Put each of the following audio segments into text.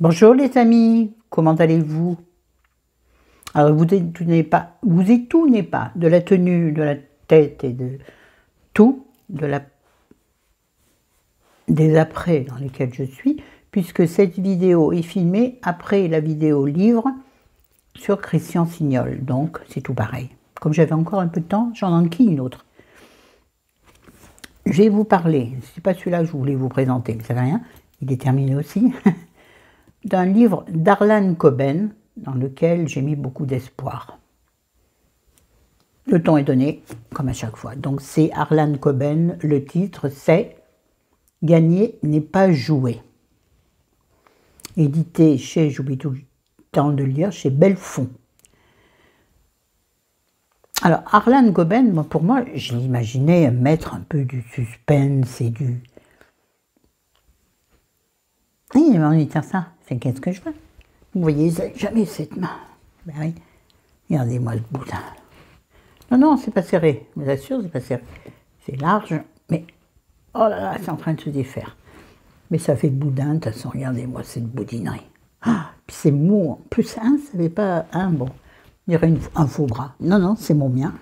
Bonjour les amis, comment allez-vous? Alors vous étonnez pas de la tenue, de la tête et de tout, des après dans lesquels je suis, puisque cette vidéo est filmée après la vidéo livre sur Christian Signol, donc c'est tout pareil. Comme j'avais encore un peu de temps, j'en enquille une autre. Je vais vous parler, c'est pas celui-là que je voulais vous présenter, mais ça ne fait rien, il est terminé aussi, d'un livre d'Harlan Coben, dans lequel j'ai mis beaucoup d'espoir. Le ton est donné, comme à chaque fois. Donc c'est Harlan Coben, le titre c'est « Gagner n'est pas jouer ». Édité chez, j'oublie tout le temps de lire, chez Belfond. Alors Harlan Coben, pour moi, je l'imaginais mettre un peu du suspense et du... Il m'a dit ça, c'est qu'est-ce que je veux? Vous voyez jamais cette main. Ben oui, regardez-moi le boudin. Non, non, c'est pas serré, je vous assure, c'est pas serré. C'est large, mais oh là là, c'est en train de se défaire. Mais ça fait boudin, de toute façon, regardez-moi cette boudinerie. Ah, puis c'est mou, en plus, hein, ça fait pas un bon. Il y aurait un faux bras. Non, non, c'est mon mien.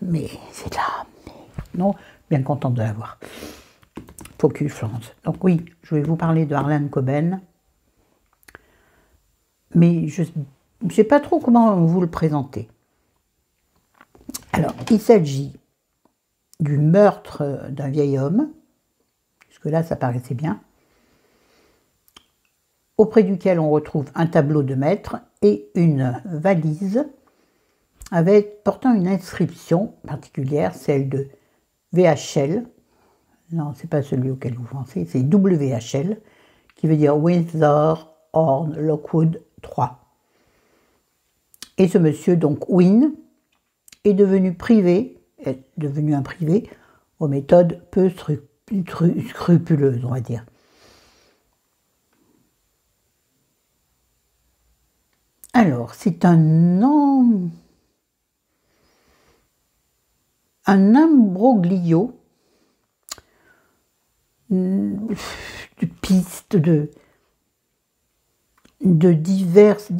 Mais c'est là. Non, bien contente de l'avoir. Focus France. Donc oui, je vais vous parler de Harlan Coben. Mais je ne sais pas trop comment vous le présenter. Alors, il s'agit du meurtre d'un vieil homme, jusque-là ça paraissait bien, auprès duquel on retrouve un tableau de maître et une valise portant une inscription particulière, celle de VHL. Non, c'est pas celui auquel vous pensez, c'est WHL, qui veut dire Windsor Horn Lockwood 3. Et ce monsieur, donc Wynne, est devenu un privé aux méthodes peu scrupuleuses, on va dire. Alors, c'est un imbroglio de pistes, de diverses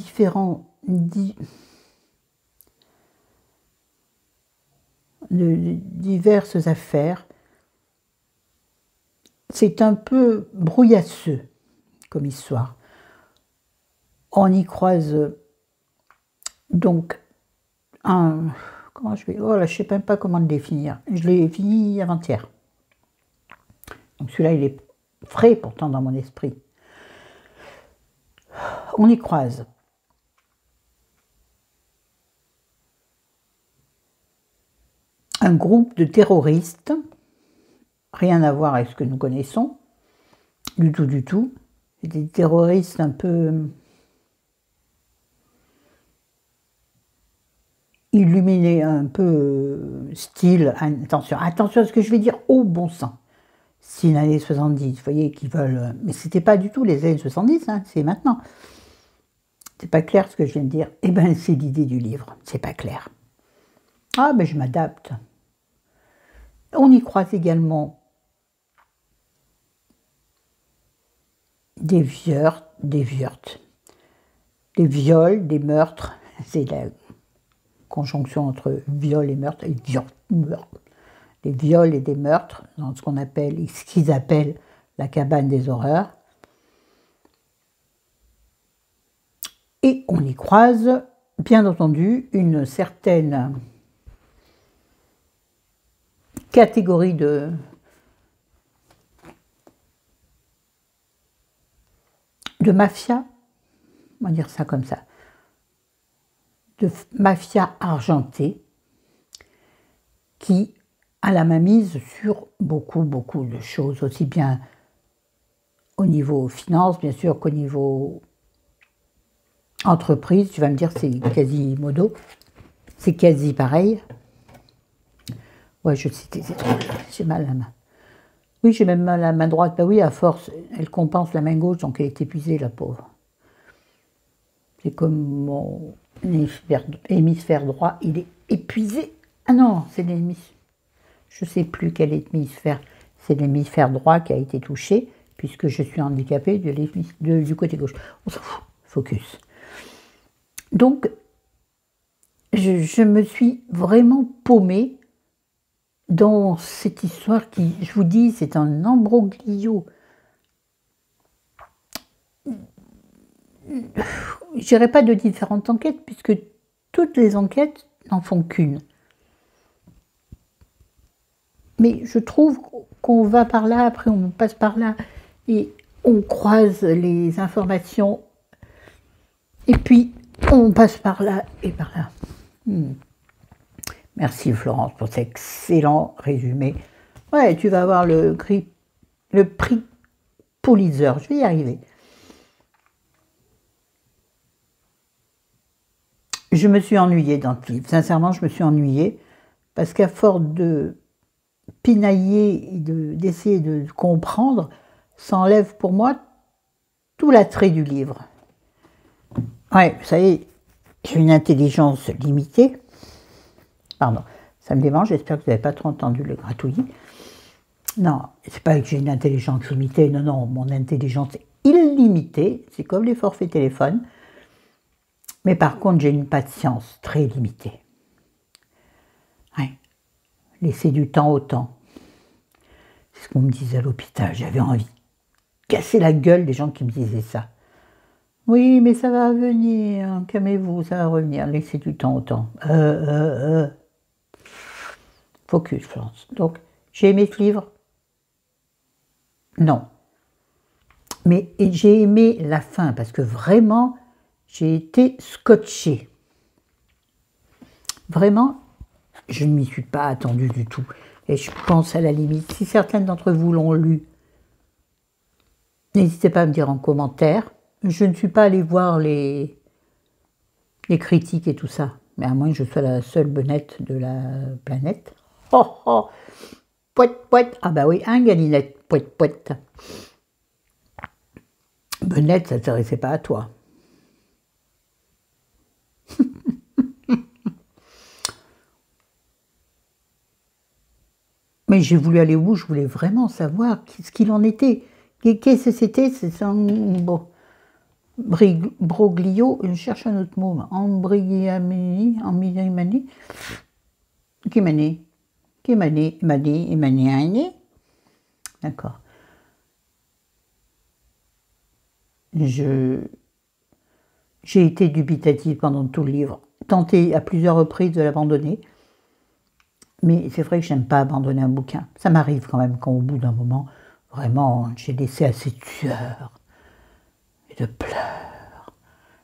affaires. C'est un peu brouillasseux comme histoire. On y croise donc comment je vais... Oh là, je ne sais même pas comment le définir. Je l'ai fini avant-hier. Donc celui-là, il est frais pourtant dans mon esprit. On y croise un groupe de terroristes, rien à voir avec ce que nous connaissons, du tout. C'est des terroristes un peu illuminés, un peu style, attention à ce que je vais dire, au bon sens. C'est une année 70, vous voyez, qui veulent... Mais c'était pas du tout les années 70, hein, c'est maintenant. C'est pas clair ce que je viens de dire. Eh bien, c'est l'idée du livre, c'est pas clair. Ah, ben je m'adapte. On y croise également des viols, des meurtres. C'est la conjonction entre viol et meurtre, et meurtre. Des viols et des meurtres, dans ce qu'ils appellent la cabane des horreurs. Et on y croise, bien entendu, une certaine catégorie de mafia, on va dire ça comme ça, de mafia argentée, qui a la mainmise sur beaucoup de choses, aussi bien au niveau finance, bien sûr, qu'au niveau entreprise. Tu vas me dire, c'est quasi modo, c'est quasi pareil. Ouais, je sais, j'ai mal à la main. Oui, j'ai même mal à la main droite. Ben oui, à force, elle compense la main gauche, donc elle est épuisée, la pauvre. C'est comme mon hémisphère droit, il est épuisé. Ah non, c'est l'hémisphère. Je ne sais plus quel hémisphère. C'est l'hémisphère droit qui a été touché. puisque je suis handicapée du côté gauche. On s'en fout, focus. Donc, je me suis vraiment paumée dans cette histoire qui, je vous dis, c'est un imbroglio. Je dirais pas de différentes enquêtes, puisque toutes les enquêtes n'en font qu'une. Mais je trouve qu'on va par là, après on passe par là, et on croise les informations, et puis on passe par là et par là. Merci Florence pour cet excellent résumé. Ouais, tu vas avoir le prix Pulitzer, je vais y arriver. Je me suis ennuyée dans ce livre, sincèrement je me suis ennuyée, parce qu'à force de pinailler et d'essayer de comprendre, ça enlève pour moi tout l'attrait du livre. Ouais, vous savez, j'ai une intelligence limitée. Pardon, ça me démange, j'espère que vous n'avez pas trop entendu le gratouillis. Non, c'est pas que j'ai une intelligence limitée, non, non, mon intelligence est illimitée, c'est comme les forfaits téléphones. Mais par contre, j'ai une patience très limitée. Ouais. Laisser du temps au temps. C'est ce qu'on me disait à l'hôpital. J'avais envie de casser la gueule des gens qui me disaient ça. Oui, mais ça va revenir. Calmez-vous, ça va revenir. Laissez du temps au temps. Focus, Florence. Donc, j'ai aimé ce livre? Non. Mais j'ai aimé la fin, parce que vraiment, j'ai été scotchée. Vraiment, je ne m'y suis pas attendue du tout. Et je pense à la limite, si certaines d'entre vous l'ont lu, n'hésitez pas à me dire en commentaire. Je ne suis pas allée voir les critiques et tout ça. Mais à moins que je sois la seule benette de la planète. Oh oh, pouette pouette. Ah bah oui, un galinette, pouette pouette. Benette, ça ne s'intéressait pas à toi. Mais j'ai voulu aller où? Je voulais vraiment savoir ce qu'il en était. Qu'est-ce que c'était? C'est un bon, broglio, je cherche un autre mot. Embrigamani, Kimani. D'accord. J'ai été dubitative pendant tout le livre. Tenté à plusieurs reprises de l'abandonner. Mais c'est vrai que j'aime pas abandonner un bouquin. Ça m'arrive quand même quand au bout d'un moment, vraiment, j'ai laissé assez de sueur et de pleurs,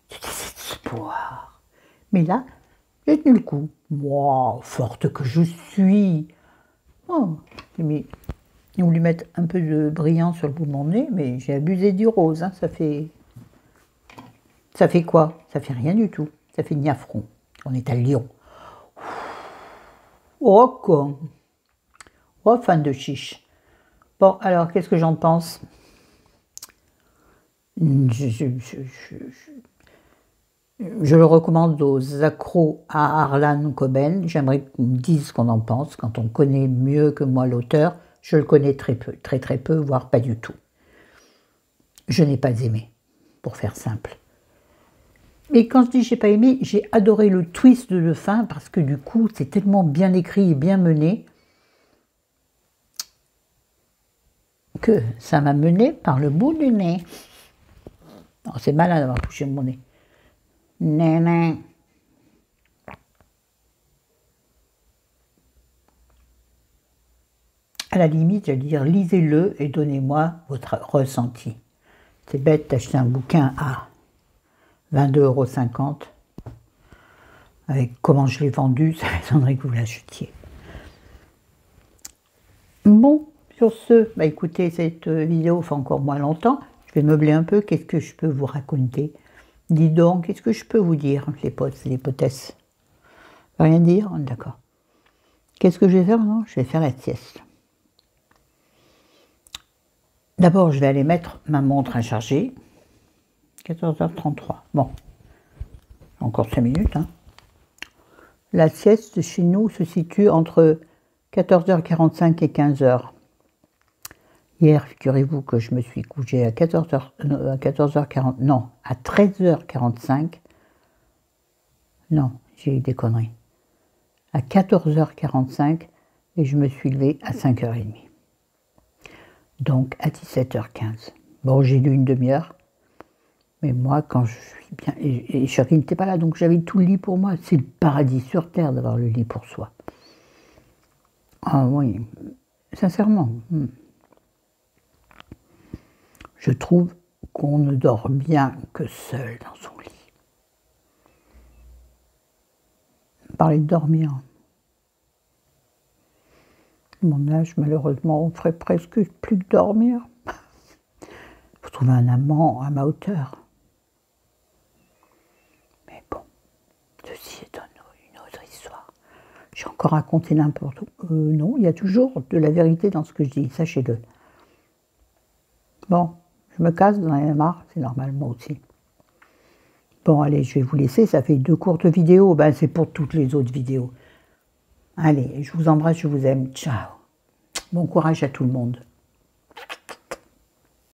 de désespoir. Mais là, j'ai tenu le coup. Moi, forte que je suis. Oh, j'ai voulu mettre un peu de brillant sur le bout de mon nez, mais j'ai abusé du rose. Hein. Ça fait quoi? Ça fait rien du tout. Ça fait ni affront. On est à Lyon. Oh, quoi. Oh, fan de chiche. Bon, alors, qu'est-ce que j'en pense? Je le recommande aux accros à Harlan Coben. J'aimerais qu'on me dise ce qu'on en pense. Quand on connaît mieux que moi l'auteur, je le connais très peu, très peu, voire pas du tout. Je n'ai pas aimé, pour faire simple. Mais quand je dis j'ai pas aimé, j'ai adoré le twist de fin parce que du coup, c'est tellement bien écrit et bien mené que ça m'a mené par le bout du nez. Oh, c'est malin d'avoir touché mon nez. Néné. À la limite, je vais dire lisez-le et donnez-moi votre ressenti. C'est bête d'acheter un bouquin à 22,50 €. Avec comment je l'ai vendu, ça m'étonnerait que vous l'achetiez. Bon, sur ce, bah écoutez, cette vidéo fait encore moins longtemps. Je vais meubler un peu. Qu'est-ce que je peux vous raconter? Dis donc, qu'est-ce que je peux vous dire, les potes, les potesses? Rien dire? D'accord. Qu'est-ce que je vais faire maintenant? Je vais faire la sieste. D'abord, je vais aller mettre ma montre à charger. 14h33. Bon, encore 5 minutes. Hein. La sieste chez nous se situe entre 14h45 et 15h. Hier, figurez-vous que je me suis couché à 14h40, non, à 13h45. Non, j'ai eu des conneries. À 14h45 et je me suis levée à 5h30. Donc à 17h15. Bon, j'ai lu une demi-heure. Mais moi, quand je suis bien... Et Chérie n'était pas là, donc j'avais tout le lit pour moi. C'est le paradis sur terre d'avoir le lit pour soi. Ah oui, sincèrement. Je trouve qu'on ne dort bien que seul dans son lit. Parler de dormir. À mon âge, malheureusement, on ferait presque plus que dormir. Il faut trouver un amant à ma hauteur. Mais bon, ceci est une autre histoire. J'ai encore raconté n'importe où. Non, il y a toujours de la vérité dans ce que je dis, sachez-le. Bon, je me casse, j'en ai marre, c'est normal, moi aussi. Bon, allez, je vais vous laisser, ça fait 2 courtes vidéos, ben c'est pour toutes les autres vidéos. Allez, je vous embrasse, je vous aime, ciao. Bon courage à tout le monde.